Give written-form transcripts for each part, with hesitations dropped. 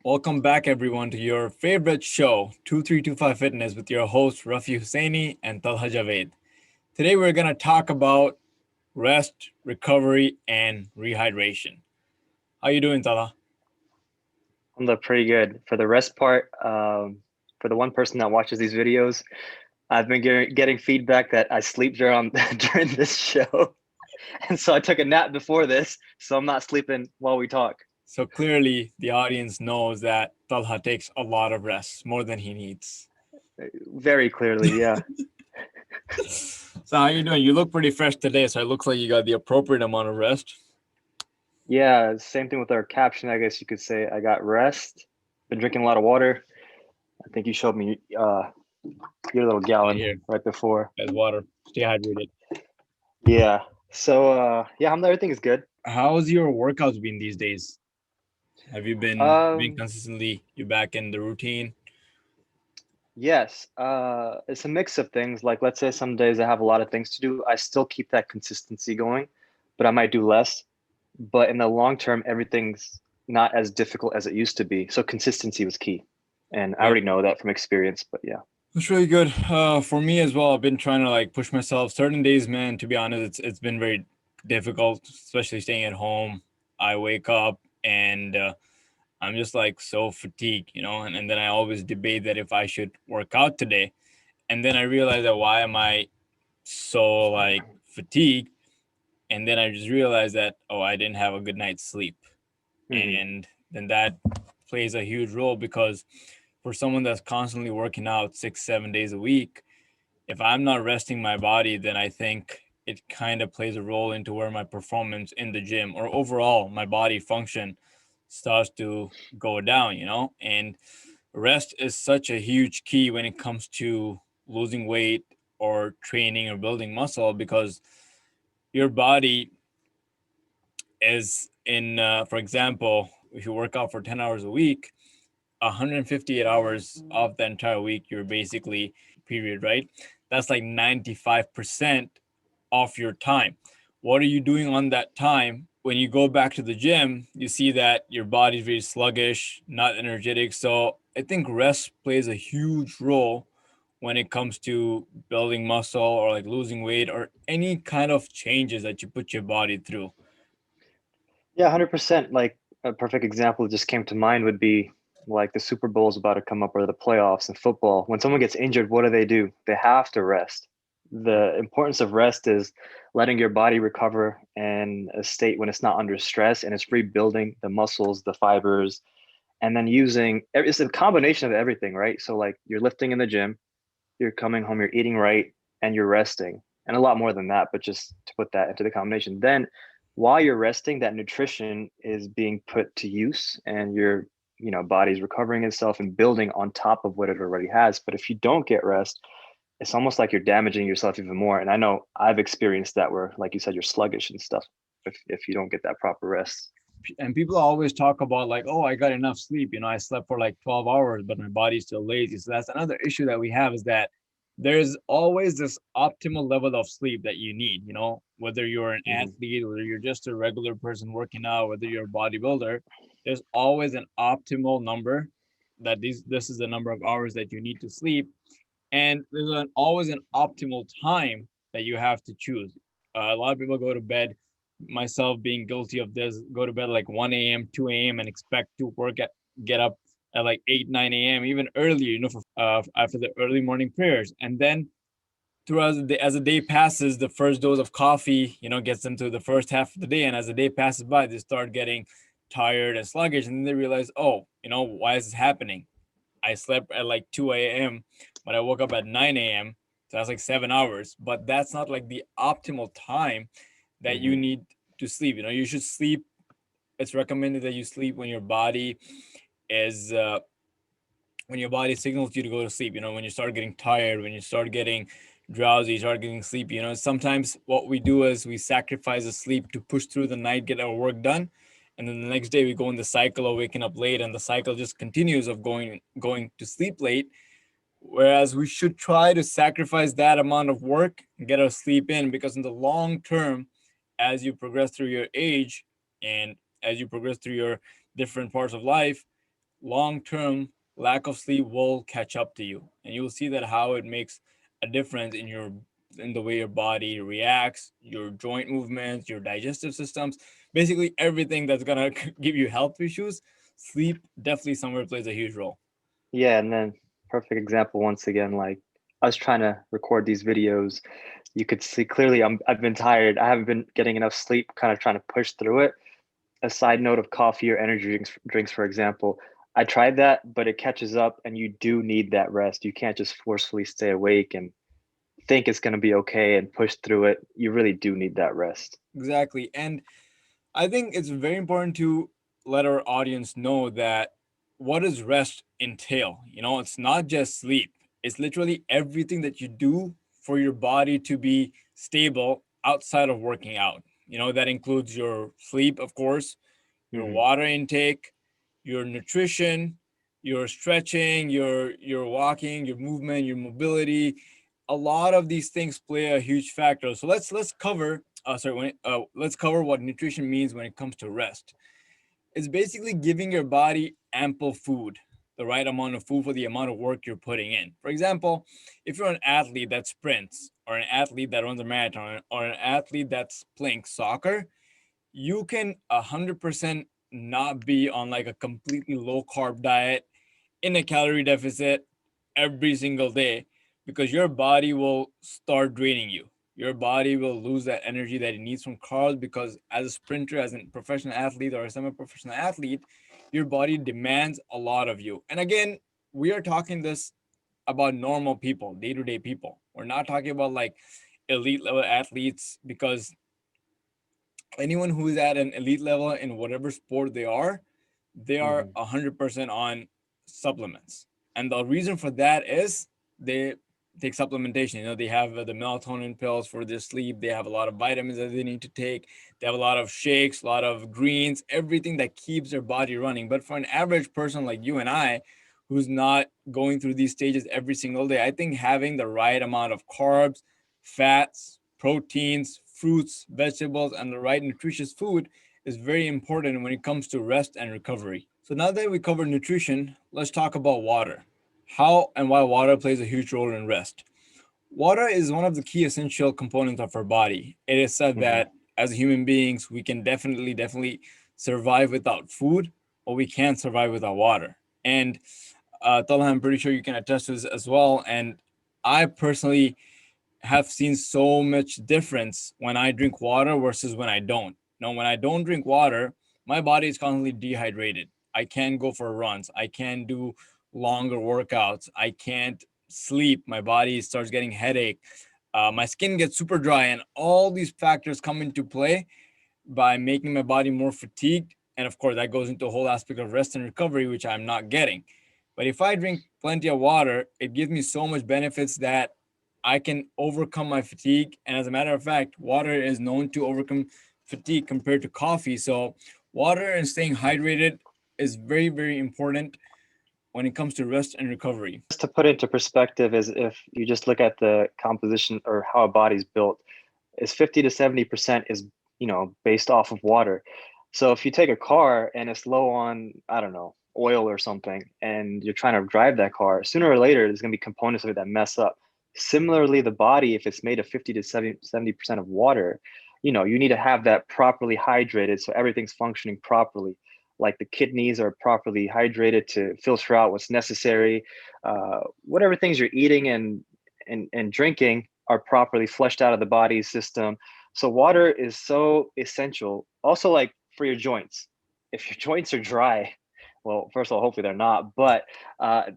Welcome back, everyone, to your favorite show, 2325 Fitness, with your hosts, Rafi Husseini and Talha Javed. Today, we're going to talk about rest, recovery, and rehydration. How you doing, Talha? I'm doing pretty good. For the rest part, for the one person that watches these videos, I've been getting feedback that I sleep during during this show, and so I took a nap before this, so I'm not sleeping while we talk. So clearly, the audience knows that Talha takes a lot of rest, more than he needs. Very clearly, yeah. So how you doing? You look pretty fresh today, so it looks like you got the appropriate amount of rest. Yeah, same thing with our caption, I guess you could say. I got rest, been drinking a lot of water. I think you showed me your little Right gallon here, right before. as water. Stay hydrated. Yeah. So yeah, everything is good. How's your workouts been these days? Have you been being Um, consistently? You back in the routine? Yes, it's a mix of things. Like, let's say some days I have a lot of things to do, I still keep that consistency going, but I might do less. But in the long term, everything's not as difficult as it used to be. So consistency was key. And I Right. already know that from experience, but yeah. That's really good. For me as well, I've been trying to like push myself. Certain days, man, to be honest, it's been very difficult, especially staying at home. I wake up and I'm just like so fatigued, and then I always debate that if I should work out today. And then I realize that why am I so like fatigued? And then I just realized that, oh, I didn't have a good night's sleep. Hmm. And then that plays a huge role because for someone that's constantly working out 6 7 days a week, if I'm not resting my body, then I think it kind of plays a role into where my performance in the gym or overall my body function starts to go down. And rest is such a huge key when it comes to losing weight or training or building muscle, because your body is in for example, if you work out for 10 hours a week, 158 hours of the entire week you're basically period, right? That's like 95% of your time. What are you doing on that time? When you go back to the gym, you see that your body's very sluggish, not energetic. So I think rest plays a huge role when it comes to building muscle or like losing weight or any kind of changes that you put your body through. Yeah, 100%. Like a perfect example that just came to mind would be like the Super Bowl is about to come up or the playoffs in football. When someone gets injured, what do? They have to rest. The importance of rest is letting your body recover in a state when it's not under stress and it's rebuilding the muscles, the fibers, and then using it's a combination of everything, right? So like you're lifting in the gym, you're coming home, you're eating right, and you're resting. And a lot more than that, but just to put that into the combination. Then while you're resting, that nutrition is being put to use and your body's recovering itself and building on top of what it already has. But if you don't get rest, it's almost like you're damaging yourself even more. And I know I've experienced that where, like you said, you're sluggish and stuff if you don't get that proper rest. And people always talk about like, oh, I got enough sleep, I slept for like 12 hours but my body's still lazy. So that's another issue that we have, is that there's always this optimal level of sleep that you need, whether you're an Hmm. athlete, whether you're just a regular person working out, whether you're a bodybuilder. There's always an optimal number, that this is the number of hours that you need to sleep. And there's always an optimal time that you have to choose. A lot of people go to bed, myself being guilty of this, go to bed like 1 a.m., 2 a.m., and expect to get up at like 8, 9 a.m., even earlier, for after the early morning prayers. And then throughout the day, as the day passes, the first dose of coffee, gets them to the first half of the day. And as the day passes by, they start getting tired and sluggish. And then they realize, oh, why is this happening? I slept at like 2 a.m., but I woke up at 9 a.m. So that's like 7 hours. But that's not like the optimal time that you Hmm. need to sleep. You should sleep. It's recommended that you sleep is when your body signals you to go to sleep. When you start getting tired, when you start getting drowsy, you start getting sleepy. Sometimes what we do is we sacrifice the sleep to push through the night, get our work done, and then the next day we go in the cycle of waking up late, and the cycle just continues of going to sleep late. Whereas we should try to sacrifice that amount of work and get our sleep in, because in the long term, as you progress through your age and as you progress through your different parts of life, long term lack of sleep will catch up to you, and you'll see that how it makes a difference in the way your body reacts, your joint movements, your digestive systems, basically everything that's gonna give you health issues. Sleep definitely somewhere plays a huge role. Yeah, and then perfect example once again, like I was trying to record these videos. You could see clearly I've been tired. I haven't been getting enough sleep, kind of trying to push through it. A side note of coffee or energy drinks, for example. I tried that, but it catches up and you do need that rest. You can't just forcefully stay awake and think it's going to be okay and push through it. You really do need that rest. Exactly. And I think it's very important to let our audience know that what does rest entail? You know, it's not just sleep. It's literally everything that you do for your body to be stable outside of working out. You know, that includes your sleep, of course, your Hmm. water intake, your nutrition, your stretching, your walking, your movement, your mobility. A lot of these things play a huge factor. So let's cover let's cover what nutrition means when it comes to rest. It's basically giving your body ample food, the right amount of food for the amount of work you're putting in. For example, if you're an athlete that sprints, or an athlete that runs a marathon, or an athlete that's playing soccer, you can 100% not be on like a completely low carb diet in a calorie deficit every single day, because your body will start draining you. Your body will lose that energy that it needs from carbs, because as a sprinter, as a professional athlete or a semi-professional athlete, your body demands a lot of you. And again, we are talking this about normal people, day-to-day people. We're not talking about like elite level athletes, because anyone who is at an elite level in whatever sport they are Hmm. 100% on supplements. And the reason for that is they take supplementation. You know, they have the melatonin pills for their sleep. They have a lot of vitamins that they need to take. They have a lot of shakes, a lot of greens, everything that keeps their body running. But for an average person like you and I, who's not going through these stages every single day, I think having the right amount of carbs, fats, proteins, fruits, vegetables, and the right nutritious food is very important when it comes to rest and recovery. So now that we covered nutrition, let's talk about water. How and why water plays a huge role in rest. Water is one of the key essential components of our body. It is said Hmm. that as human beings, we can definitely survive without food, or we can't survive without water. And Talha, I'm pretty sure you can attest to this as well. And I personally have seen so much difference when I drink water versus when I don't. Now, when I don't drink water, my body is constantly dehydrated. I can't go for runs. I can't do longer workouts. I can't sleep. My body starts getting headache. My skin gets super dry, and all these factors come into play by making my body more fatigued. And of course, that goes into a whole aspect of rest and recovery, which I'm not getting. But if I drink plenty of water, it gives me so much benefits that I can overcome my fatigue. And as a matter of fact, water is known to overcome fatigue compared to coffee. So, water and staying hydrated is very, very important when it comes to rest and recovery. Just to put it into perspective, is if you just look at the composition or how a body's built, is 50 to 70% is, based off of water. So if you take a car and it's low on, I don't know, oil or something, and you're trying to drive that car, sooner or later there's going to be components of it that mess up. Similarly, the body, if it's made of 50 to 70% of water, you need to have that properly hydrated so everything's functioning properly. Like the kidneys are properly hydrated to filter out what's necessary. Whatever things you're eating and drinking are properly flushed out of the body system. So water is so essential. Also, like for your joints, if your joints are dry, well, first of all, hopefully they're not, but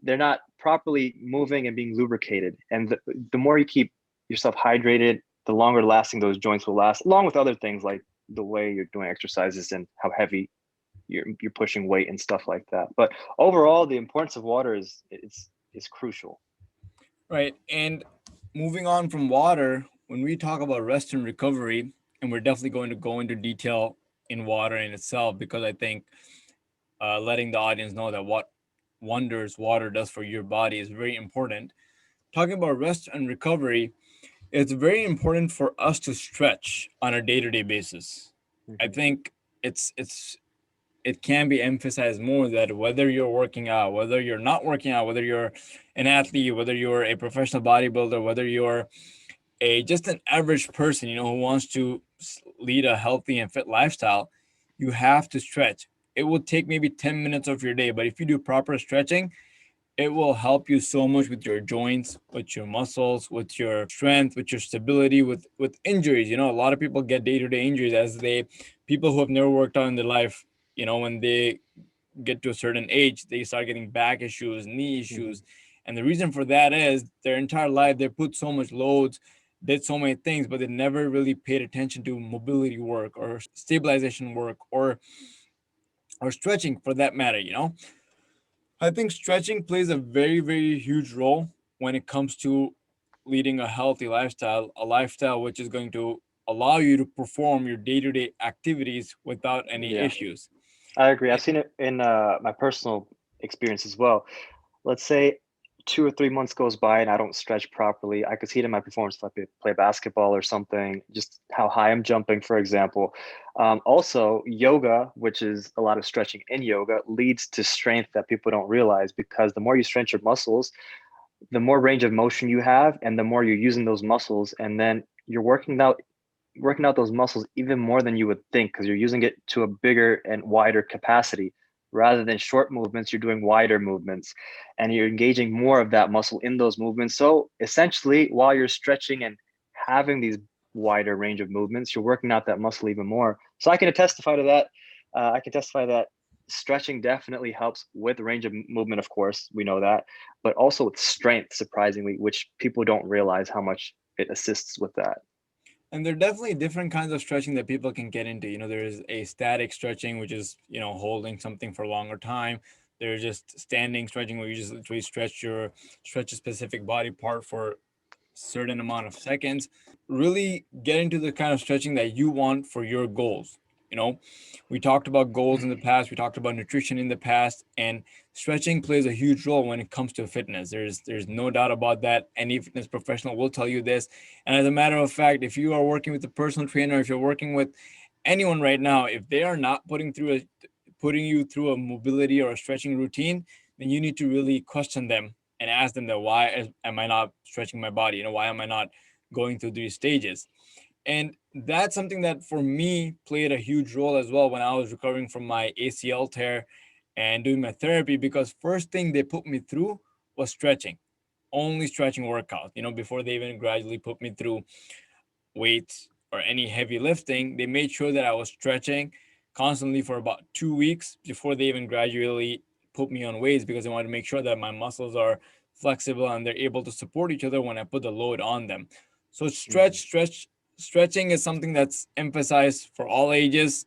they're not properly moving and being lubricated. And the more you keep yourself hydrated, the longer lasting those joints will last, along with other things like the way you're doing exercises and how heavy you're pushing weight and stuff like that. But overall, the importance of water is crucial. Right. And moving on from water, when we talk about rest and recovery, and we're definitely going to go into detail in water in itself, because I think letting the audience know that what wonders water does for your body is very important. Talking about rest and recovery, it's very important for us to stretch on a day-to-day basis. I Hmm. think it's it can be emphasized more that whether you're working out, whether you're not working out, whether you're an athlete, whether you're a professional bodybuilder, whether you're a just an average person, who wants to lead a healthy and fit lifestyle, you have to stretch. It will take maybe 10 minutes of your day, but if you do proper stretching, it will help you so much with your joints, with your muscles, with your strength, with your stability, with injuries. A lot of people get day-to-day injuries as people who have never worked out in their life, when they get to a certain age, they start getting back issues, knee Hmm. issues. And the reason for that is their entire life they put so much loads, did so many things, but they never really paid attention to mobility work or stabilization work or stretching for that matter. I think stretching plays a very, very huge role when it comes to leading a healthy lifestyle, a lifestyle which is going to allow you to perform your day-to-day activities without any Yeah, issues. I agree. I've And seen it in my personal experience as well. Let's say 2 or 3 months goes by and I don't stretch properly. I could see it in my performance if I play basketball or something, just how high I'm jumping, for example. Also, yoga, which is a lot of stretching in yoga, leads to strength that people don't realize because the more you stretch your muscles, the more range of motion you have and the more you're using those muscles. And then you're working out those muscles even more than you would think because you're using it to a bigger and wider capacity. Rather than short movements, you're doing wider movements and you're engaging more of that muscle in those movements. So essentially, while you're stretching and having these wider range of movements, you're working out that muscle even more. So I can testify to that. I can testify that stretching definitely helps with range of movement, of course, we know that, but also with strength, surprisingly, which people don't realize how much it assists with that. there are definitely different kinds of stretching that people can get into. There is a static stretching, which is, holding something for a longer time. There's just standing stretching where you just literally stretch a specific body part for certain amount of seconds. Really get into the kind of stretching that you want for your goals. You know, we talked about goals in the past, we talked about nutrition in the past, and stretching plays a huge role when it comes to fitness. There's no doubt about that. Any fitness professional will tell you this. And as a matter of fact, if you are working with a personal trainer, if you're working with anyone right now, if they are not putting you through a mobility or a stretching routine, then you need to really question them and ask them that why am I not stretching my body? Why am I not going through these stages? And that's something that for me played a huge role as well when I was recovering from my ACL tear and doing my therapy, because first thing they put me through was stretching, only stretching workout. Before they even gradually put me through weights or any heavy lifting, they made sure that I was stretching constantly for about 2 weeks before they even gradually put me on weights, because they wanted to make sure that my muscles are flexible and they're able to support each other when I put the load on them. So Mhm. stretching is something that's emphasized for all ages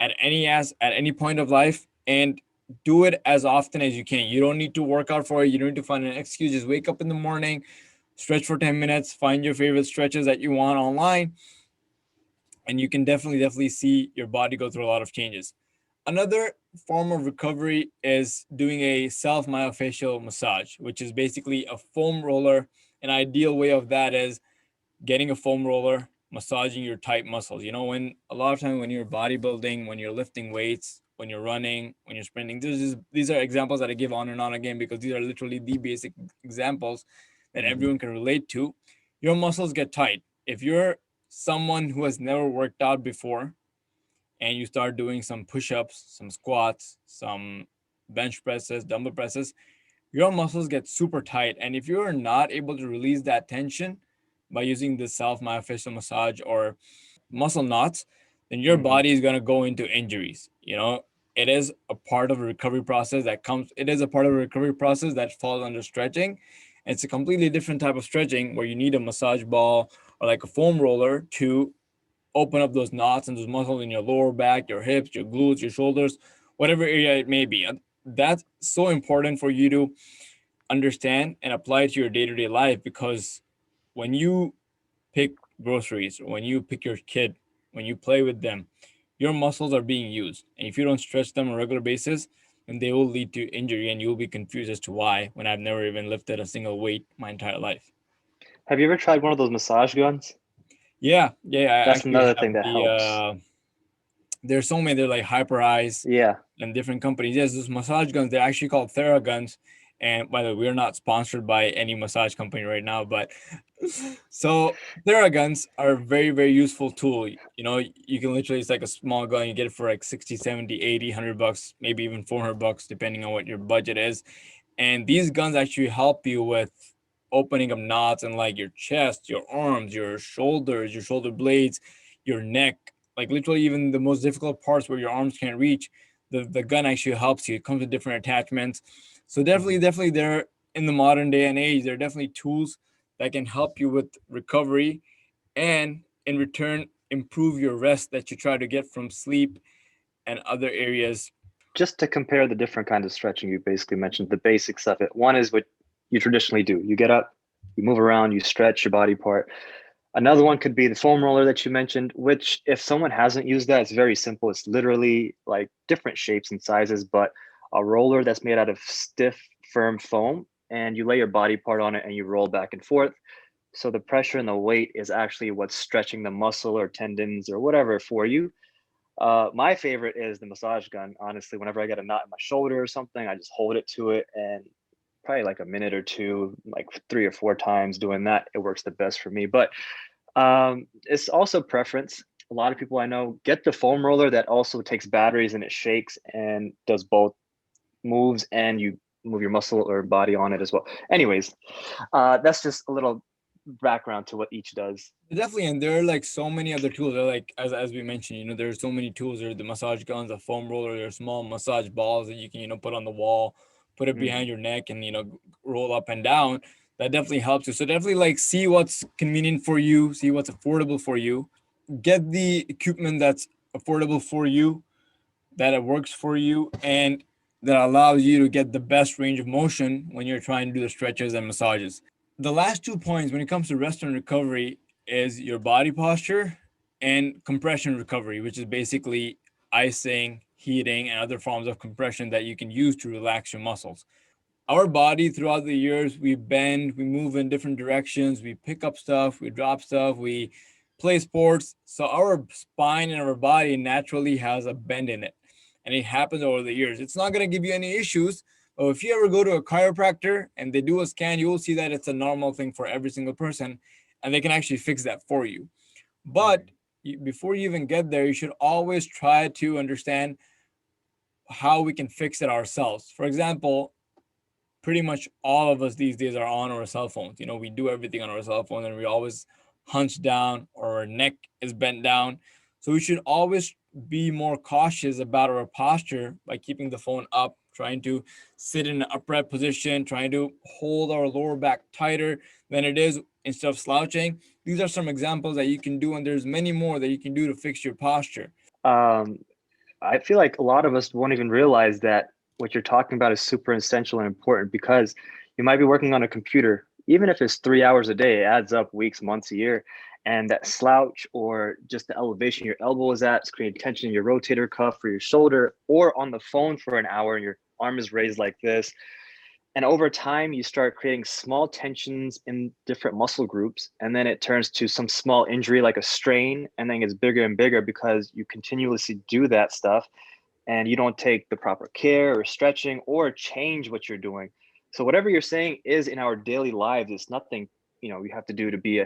at any point of life, and do it as often as you can. You don't need to work out for it. You don't need to find an excuse. Just wake up in the morning, stretch for 10 minutes, find your favorite stretches that you want online, and you can definitely see your body go through a lot of changes. Another form of recovery is doing a self myofascial massage, which is basically a foam roller. An ideal way of that is getting a foam roller, massaging your tight muscles. When a lot of times when you're bodybuilding, when you're lifting weights, when you're running, when you're sprinting, these are examples that I give on and on again because these are literally the basic examples that Mhm. everyone can relate to. Your muscles get tight. If you're someone who has never worked out before and you start doing some push-ups, some squats, some bench presses, dumbbell presses, your muscles get super tight. And if you're not able to release that tension by using the self myofascial massage or muscle knots, then your Mhm. body is going to go into injuries. It is a part of a recovery process it is a part of a recovery process that falls under stretching. It's a completely different type of stretching where you need a massage ball or like a foam roller to open up those knots and those muscles in your lower back, your hips, your glutes, your shoulders, whatever area it may be. And that's so important for you to understand and apply it to your day-to-day life, because when you pick groceries or when you pick your kid, when you play with them, your muscles are being used. And if you don't stretch them on a regular basis, then they will lead to injury and you'll be confused as to why when I've never even lifted a single weight my entire life. Have you ever tried one of those massage guns? Yeah, I That's actually another have thing that helps. There's so many, they're like Hyper Yeah. and different companies. Yes, those massage guns, they're actually called Theraguns. And by the way, we're not sponsored by any massage company right now, but so Theraguns are a very, very useful tool. You know, you can literally, it's like a small gun. You get it for like 60, 70, 80, $100, maybe even $400, depending on what your budget is. And these guns actually help you with opening up knots in like your chest, your arms, your shoulders, your shoulder blades, your neck, like literally even the most difficult parts where your arms can't reach. The gun actually helps you. It comes with different attachments. So Mhm. definitely there in the modern day and age, there are definitely tools that can help you with recovery and in return improve your rest that you try to get from sleep and other areas. Just to compare the different kinds of stretching, you basically mentioned the basics of it. One is what you traditionally do. You get up, you move around, you stretch your body part. Another one could be the foam roller that you mentioned, which if someone hasn't used that, it's very simple. It's literally like different shapes and sizes, but a roller that's made out of stiff, firm foam, and you lay your body part on it and you roll back and forth. So the pressure and the weight is actually what's stretching the muscle or tendons or whatever for you. My favorite is the massage gun. Honestly, whenever I get a knot in my shoulder or something, I just hold it to it and probably like a minute or two, like 3 or 4 times doing that, it works the best for me. But it's also preference. A lot of people I know get the foam roller that also takes batteries and it shakes and does both moves and you move your muscle or body on it as well. Anyways, that's just a little background to what each does. Definitely, and there are like so many other tools. They're like as we mentioned, there's so many tools. There are the massage guns, a foam roller, there's small massage balls that you can put on the wall, put it Mhm. behind your neck, and roll up and down. That definitely helps you. So definitely like see what's convenient for you, see what's affordable for you, get the equipment that's affordable for you, that it works for you, and that allows you to get the best range of motion when you're trying to do the stretches and massages. The last 2 points when it comes to rest and recovery is your body posture and compression recovery, which is basically icing, heating, and other forms of compression that you can use to relax your muscles. Our body throughout the years, we bend, we move in different directions, we pick up stuff, we drop stuff, we play sports. So our spine and our body naturally has a bend in it. And it happens over the years. It's not going to give you any issues. But if you ever go to a chiropractor and they do a scan, you will see that it's a normal thing for every single person. And they can actually fix that for you. But before you even get there, you should always try to understand how we can fix it ourselves. For example, pretty much all of us these days are on our cell phones. We do everything on our cell phone and we always hunch down or our neck is bent down. So we should always be more cautious about our posture by keeping the phone up, trying to sit in an upright position, trying to hold our lower back tighter than it is instead of slouching. These are some examples that you can do, and there's many more that you can do to fix your posture. Um, I feel like a lot of us won't even realize that what you're talking about is super essential and important because you might be working on a computer. Even if it's 3 hours a day, it adds up weeks, months, a year. And that slouch or just the elevation your elbow is at is creating tension in your rotator cuff or your shoulder, or on the phone for an hour and your arm is raised like this. And over time, you start creating small tensions in different muscle groups. And then it turns to some small injury like a strain, and then it gets bigger and bigger because you continuously do that stuff and you don't take the proper care or stretching or change what you're doing. So whatever you're saying is in our daily lives. It's nothing, you have to do to be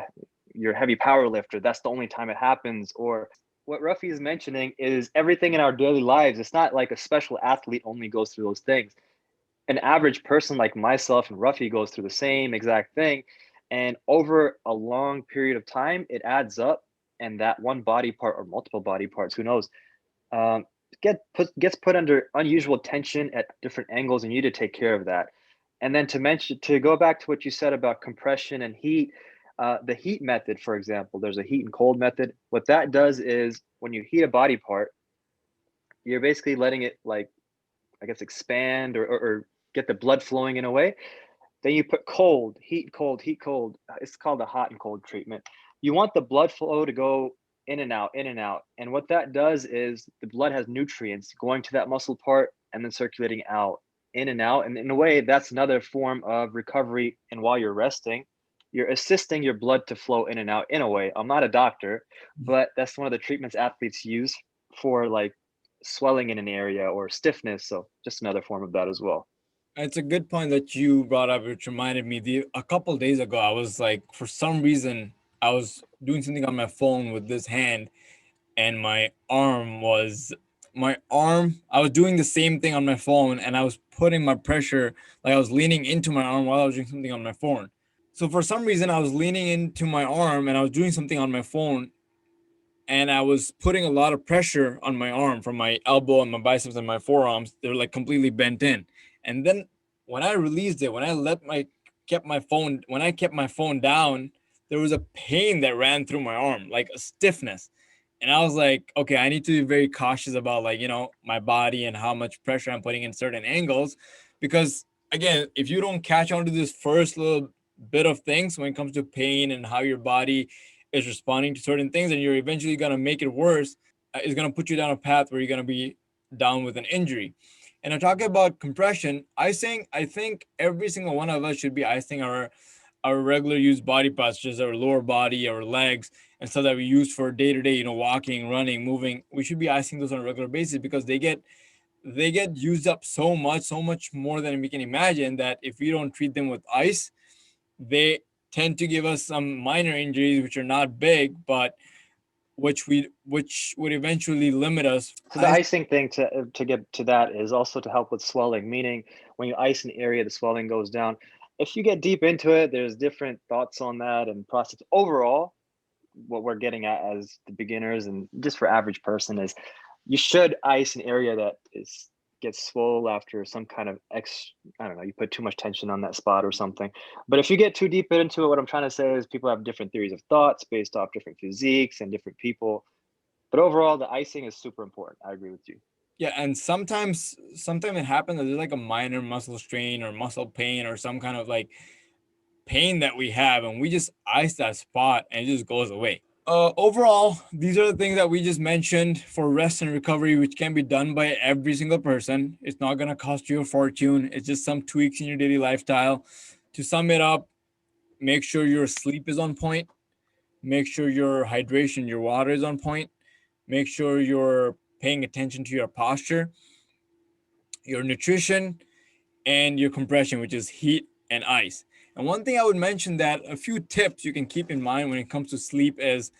your heavy power lifter. That's the only time it happens. Or what Ruffy is mentioning is everything in our daily lives. It's not like a special athlete only goes through those things. An average person like myself and Ruffy goes through the same exact thing. And over a long period of time, it adds up. And that one body part or multiple body parts, who knows, um, gets put under unusual tension at different angles, and you need to take care of that. And then to go back to what you said about compression and heat, the heat method, for example, there's a heat and cold method. What that does is when you heat a body part, you're basically letting it like I guess expand or get the blood flowing in a way. Then you put cold, heat, cold, heat, cold. It's called a hot and cold treatment. You want the blood flow to go in and out, in and out. And what that does is the blood has nutrients going to that muscle part and then circulating out, in and out. And in a way, that's another form of recovery. And while you're resting, you're assisting your blood to flow in and out in a way. I'm not a doctor, but that's one of the treatments athletes use. for like swelling in an area or stiffness. So just another form of that as well. It's a good point that you brought up, which reminded me a couple days ago, I was like, for some reason, I was doing something on my phone with this hand, and I was doing the same thing on my phone, and I was putting my pressure, like I was leaning into my arm while I was doing something on my phone. So for some reason, I was leaning into my arm and I was doing something on my phone, and I was putting a lot of pressure on my arm from my elbow and my biceps and my forearms. They were like completely bent in. And then when I released it, when I kept my phone down, there was a pain that ran through my arm, like a stiffness. And I was like, okay, I need to be very cautious about, like, my body and how much pressure I'm putting in certain angles, because again, if you don't catch on to this first little bit of things when it comes to pain and how your body is responding to certain things, and you're eventually going to make it worse, is going to put you down a path where you're going to be down with an injury. And I'm talking about compression, icing. I think every single one of us should be icing our regular use body parts, just our lower body, our legs, and stuff that we use for day to day, walking, running, moving. We should be icing those on a regular basis, because they get used up so much more than we can imagine, that if we don't treat them with ice, they tend to give us some minor injuries which are not big, but which would eventually limit us. So the icing thing, to get to that, is also to help with swelling, meaning when you ice an area, the swelling goes down. If you get deep into it, there's different thoughts on that and process. Overall, what we're getting at as the beginners and just for average person is you should ice an area that is gets swole after some kind of I don't know, you put too much tension on that spot or something. But if you get too deep into it, what I'm trying to say is people have different theories of thoughts based off different physiques and different people. But overall, the icing is super important. I agree with you. Yeah, and sometimes it happens that there's like a minor muscle strain or muscle pain or some kind of like pain that we have, and we just ice that spot and it just goes away. Overall, these are the things that we just mentioned for rest and recovery, which can be done by every single person. It's not going to cost you a fortune. It's just some tweaks in your daily lifestyle. To sum it up, make sure your sleep is on point. Make sure your hydration, your water is on point. Make sure you're paying attention to your posture, your nutrition, and your compression, which is heat and ice. And one thing I would mention, that a few tips you can keep in mind when it comes to sleep is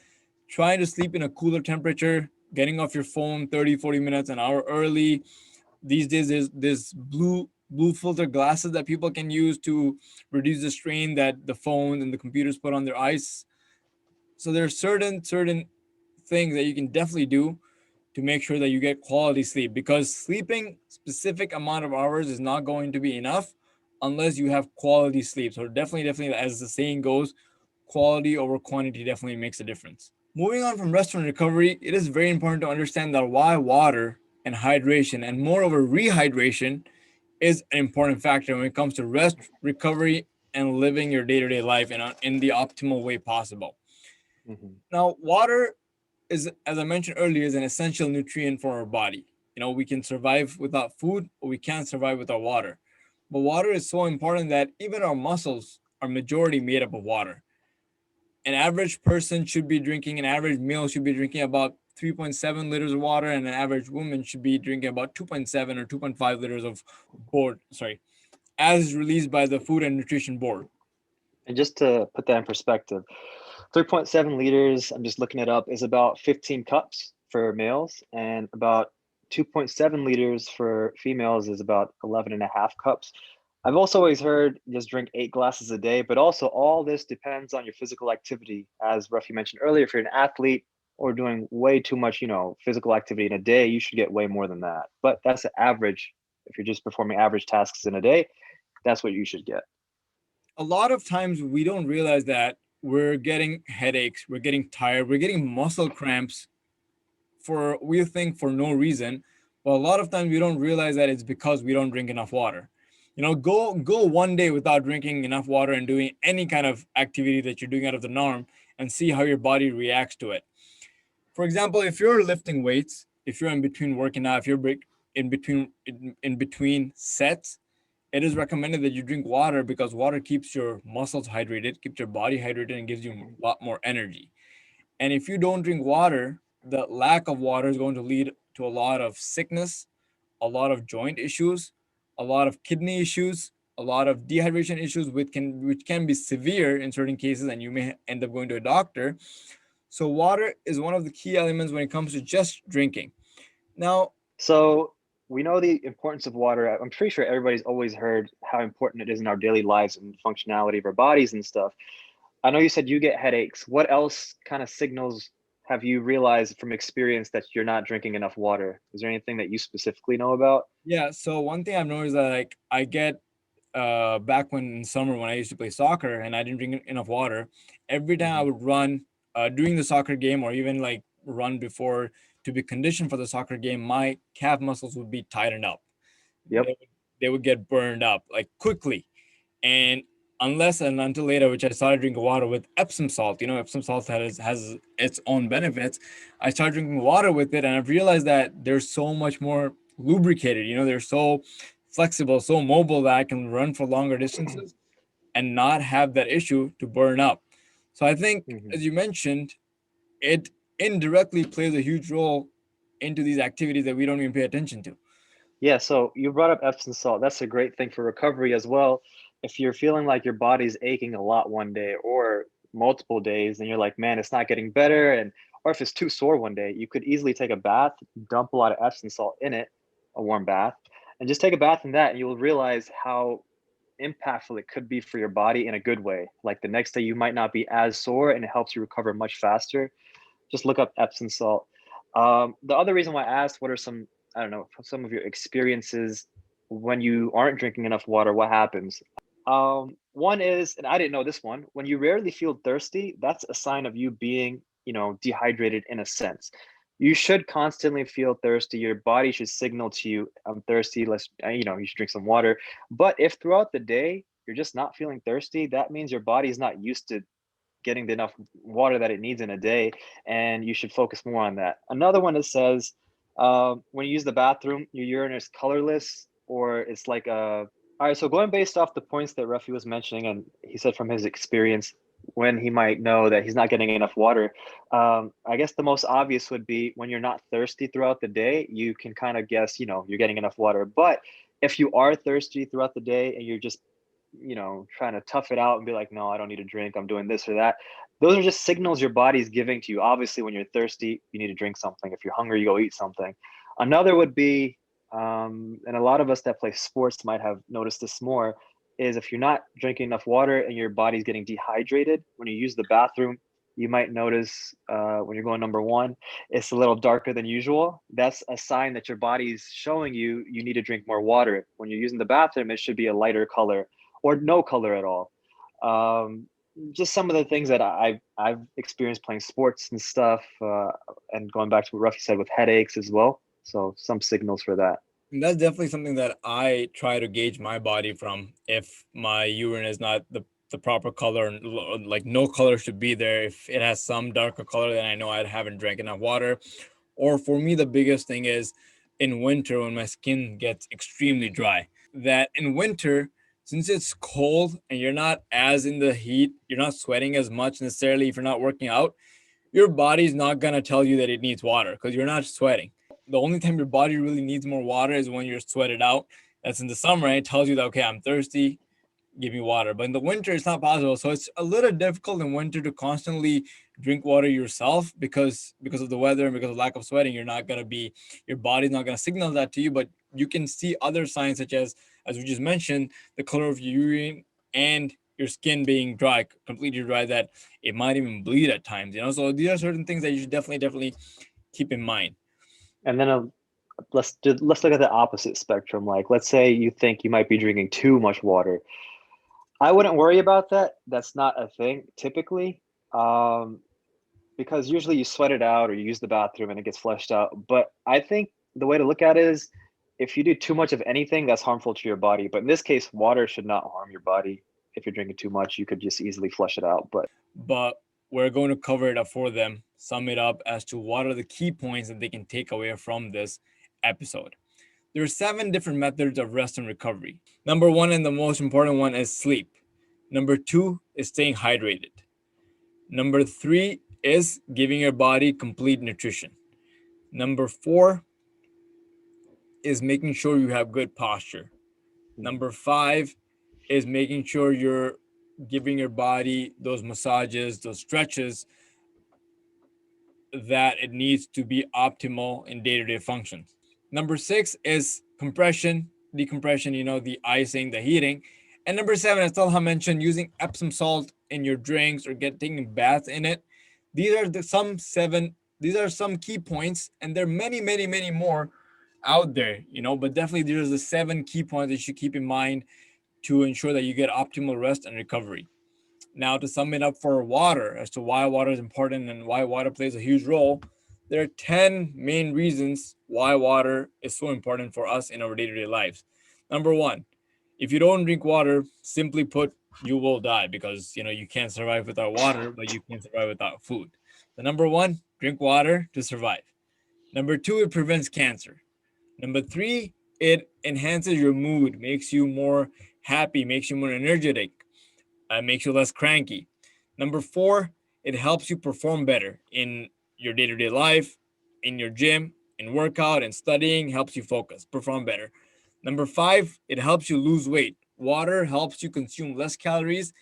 trying to sleep in a cooler temperature, getting off your phone 30, 40 minutes, an hour early. These days, there's this blue filter glasses that people can use to reduce the strain that the phones and the computers put on their eyes. So there are certain things that you can definitely do to make sure that you get quality sleep, because sleeping specific amount of hours is not going to be enough unless you have quality sleep. So definitely, as the saying goes, quality over quantity definitely makes a difference. Moving on from rest and recovery, it is very important to understand that why water and hydration, and moreover rehydration, is an important factor when it comes to rest, recovery, and living your day-to-day life in the optimal way possible. Mm-hmm. Now, water is, as I mentioned earlier, is an essential nutrient for our body. We can survive without food, or we can't survive without water. But water is so important that even our muscles are majority made up of water. An average person should be drinking, an average male should be drinking about 3.7 liters of water, and an average woman should be drinking about 2.7 or 2.5 liters of as released by the Food and Nutrition Board. And just to put that in perspective, 3.7 liters, I'm just looking it up, is about 15 cups for males, and about 2.7 liters for females is about 11 and a half cups. I've also always heard just drink 8 glasses a day, but also all this depends on your physical activity. As Ruffy mentioned earlier, if you're an athlete or doing way too much, physical activity in a day, you should get way more than that. But that's the average. If you're just performing average tasks in a day, that's what you should get. A lot of times we don't realize that we're getting headaches, we're getting tired, we're getting muscle cramps we think for no reason. But a lot of times we don't realize that it's because we don't drink enough water. Go one day without drinking enough water and doing any kind of activity that you're doing out of the norm, and see how your body reacts to it. For example, if you're lifting weights, if you're in between working out, if you're in between sets, it is recommended that you drink water, because water keeps your muscles hydrated, keeps your body hydrated, and gives you a lot more energy. And if you don't drink water, the lack of water is going to lead to a lot of sickness, a lot of joint issues, a lot of kidney issues, a lot of dehydration issues, which can be severe in certain cases, and you may end up going to a doctor. So water is one of the key elements when it comes to just drinking. Now, So we know the importance of water. I'm pretty sure everybody's always heard how important it is in our daily lives and functionality of our bodies and stuff. I know you said you get headaches. What else kind of signals have you realized from experience that you're not drinking enough water? Is there anything that you specifically know about? yeah, so one thing I've noticed that like I get back when in summer when I used to play soccer and I didn't drink enough water, every time I Hmm. would run during the soccer game or even like run before to be conditioned for the soccer game, my calf muscles would be tightened up. Yep. They would get burned up like quickly. And unless and until later, which I started drinking water with Epsom salt, Epsom salt has its own benefits. I started drinking water with it, and I've realized that they're so much more lubricated. They're so flexible, so mobile that I can run for longer distances and not have that issue to burn up. So I think, Hmm. as you mentioned, it indirectly plays a huge role into these activities that we don't even pay attention to. Yeah, so you brought up Epsom salt. That's a great thing for recovery as well. If you're feeling like your body's aching a lot one day or multiple days, and you're like, man, it's not getting better, and or if it's too sore one day, you could easily take a bath, dump a lot of Epsom salt in it, a warm bath, and just take a bath in that, and you'll realize how impactful it could be for your body in a good way. Like the next day, you might not be as sore, and it helps you recover much faster. Just look up Epsom salt. The other reason why I asked, what are some, I don't know, some of your experiences when you aren't drinking enough water? What happens? One is, and I didn't know this one, when you rarely feel thirsty, that's a sign of you being, dehydrated in a sense. You should constantly feel thirsty. Your body should signal to you, I'm thirsty. You should drink some water. But if throughout the day you're just not feeling thirsty, that means your body is not used to getting enough water that it needs in a day, and you should focus more on that. Another one that says when you use the bathroom, your urine is colorless, or it's like a. All right, so going based off the points that Ruffy was mentioning, and he said from his experience when he might know that he's not getting enough water. I guess the most obvious would be when you're not thirsty throughout the day, you can kind of guess, you're getting enough water. But if you are thirsty throughout the day and you're just trying to tough it out and be like, no, I don't need a drink. I'm doing this or that. Those are just signals your body's giving to you. Obviously, when you're thirsty, you need to drink something. If you're hungry, you go eat something. Another would be, and a lot of us that play sports might have noticed this more, is if you're not drinking enough water and your body's getting dehydrated, when you use the bathroom, you might notice when you're going number one, it's a little darker than usual. That's a sign that your body's showing you need to drink more water. When you're using the bathroom, it should be a lighter color or no color at all. Um, just some of the things that I've experienced playing sports and stuff, and going back to what Ruffy said with headaches as well. So some signals for that. And that's definitely something that I try to gauge my body from. If my urine is not the proper color, and like no color should be there. If it has some darker color, then I know I haven't drank enough water. Or for me, the biggest thing is in winter when my skin gets extremely dry. That in winter, since it's cold and you're not as in the heat, you're not sweating as much necessarily if you're not working out, your body's not gonna tell you that it needs water because you're not sweating. The only time your body really needs more water is when you're sweated out. That's in the summer, and it tells you that okay, I'm thirsty, give me water. But in the winter, it's not possible. So it's a little difficult in winter to constantly drink water yourself because of the weather and because of lack of sweating. Your body's not gonna signal that to you, but you can see other signs such as we just mentioned, the color of your urine and your skin being dry, completely dry, that it might even bleed at times. So these are certain things that you should definitely keep in mind. And then let's look at the opposite spectrum. Like, let's say you think you might be drinking too much water. I wouldn't worry about that. That's not a thing typically. Um, because usually you sweat it out or you use the bathroom and it gets flushed out. But I think the way to look at it is if you do too much of anything, that's harmful to your body. But in this case, water should not harm your body. If you're drinking too much, you could just easily flush it out. But But we're going to cover it up for them, sum it up as to what are the key points that they can take away from this episode. There are 7 different methods of rest and recovery. Number one, and the most important one, is sleep. Number two is staying hydrated. Number three is giving your body complete nutrition. Number 4 is making sure you have good posture. Mhm. Number 5 is making sure you're giving your body those massages, those stretches that it needs to be optimal in day-to-day functions. Number 6 is compression, decompression, the icing, the heating. And number 7, as Talha mentioned, using Epsom salt in your drinks or taking a bath in it. These are some key points, and there are many, many, many more out there, but definitely there's the 7 key points that you should keep in mind to ensure that you get optimal rest and recovery. Now, to sum it up for water, as to why water is important and why water plays a huge role, there are 10 main reasons why water is so important for us in our day to day lives. Number 1, if you don't drink water, simply put, you will die because you can't survive without water, but you can survive without food. The number 1, drink water to survive. Number 2, it prevents cancer. Number 3, it enhances your mood, makes you more happy, makes you more energetic, makes you less cranky. Number 4, it helps you perform better in your day to day life, in your gym, in workout, and studying, helps you focus, perform better. Number 5, it helps you lose weight. Water helps you consume less calories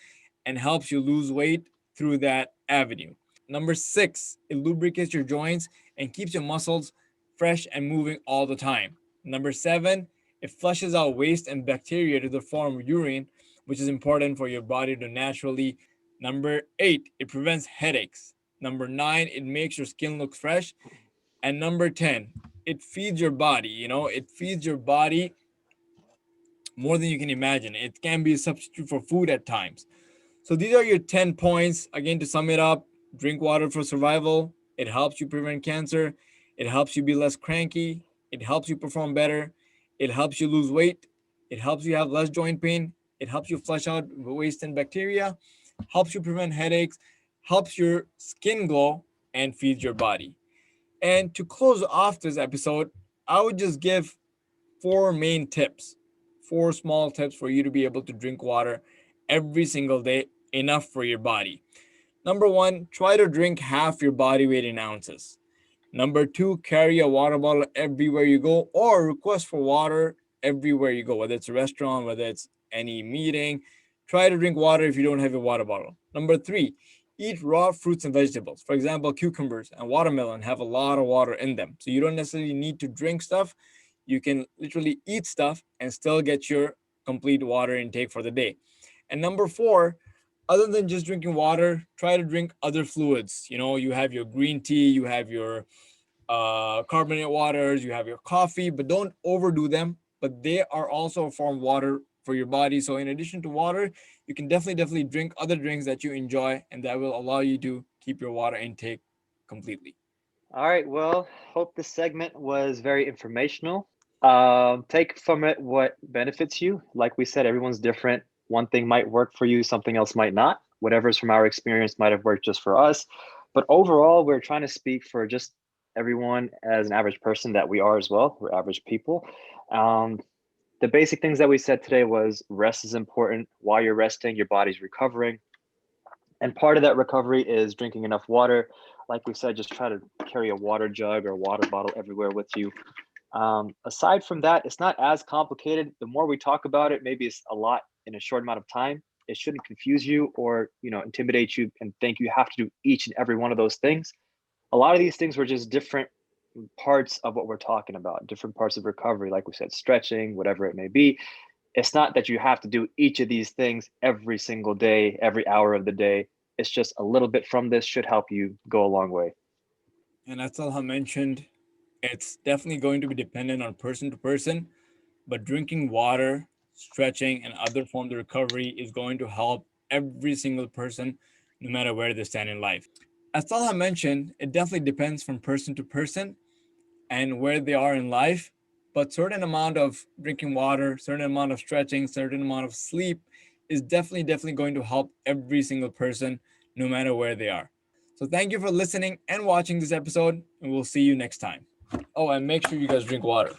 and helps you lose weight through that avenue. Number 6, it lubricates your joints and keeps your muscles fresh and moving all the time. Number 7, it flushes out waste and bacteria to the form of urine, which is important for your body to naturally. Number 8, it prevents headaches. Number 9, it makes your skin look fresh. And number 10, it feeds your body. It feeds your body more than you can imagine. It can be a substitute for food at times. So these are your 10 points. Again, to sum it up, drink water for survival. It helps you prevent cancer. It helps you be less cranky. It helps you perform better. It helps you lose weight. It helps you have less joint pain. It helps you flush out waste and bacteria. Helps you prevent headaches. Helps your skin glow and feeds your body. And to close off this episode, I would just give 4 main tips, 4 small tips for you to be able to drink water every single day, enough for your body. Number 1, try to drink half your body weight in ounces. Number 2, carry a water bottle everywhere you go or request for water everywhere you go, whether it's a restaurant, whether it's any meeting. Try to drink water if you don't have a water bottle. Number 3, eat raw fruits and vegetables. For example, cucumbers and watermelon have a lot of water in them. So you don't necessarily need to drink stuff. You can literally eat stuff and still get your complete water intake for the day. And number 4, other than just drinking water, try to drink other fluids. You have your green tea, you have your carbonated waters, you have your coffee, but don't overdo them. But they are also a form of water for your body. So in addition to water, you can definitely drink other drinks that you enjoy, and that will allow you to keep your water intake completely. All right. Well, hope this segment was very informational. Take from it what benefits you. Like we said, everyone's different. One thing might work for you, something else might not. Whatever's from our experience might have worked just for us. But overall, we're trying to speak for just everyone as an average person that we are as well. We're average people. Um, the basic things that we said today was rest is important. While you're resting, your body's recovering. And part of that recovery is drinking enough water. Like we said, just try to carry a water jug or a water bottle everywhere with you. Aside from that, it's not as complicated. The more we talk about it, maybe it's a lot in a short amount of time. It shouldn't confuse you or intimidate you and think you have to do each and every one of those things. A lot of these things were just different parts of what we're talking about, different parts of recovery, like we said, stretching, whatever it may be. It's not that you have to do each of these things every single day, every hour of the day. It's just a little bit from this should help you go a long way. And as Talha mentioned, it's definitely going to be dependent on person to person, but drinking water, stretching, and other forms of recovery is going to help every single person, no matter where they stand in life. As Talha mentioned, it definitely depends from person to person and where they are in life, but certain amount of drinking water, certain amount of stretching, certain amount of sleep is definitely going to help every single person, no matter where they are. So thank you for listening and watching this episode, and we'll see you next time. Oh, and make sure you guys drink water.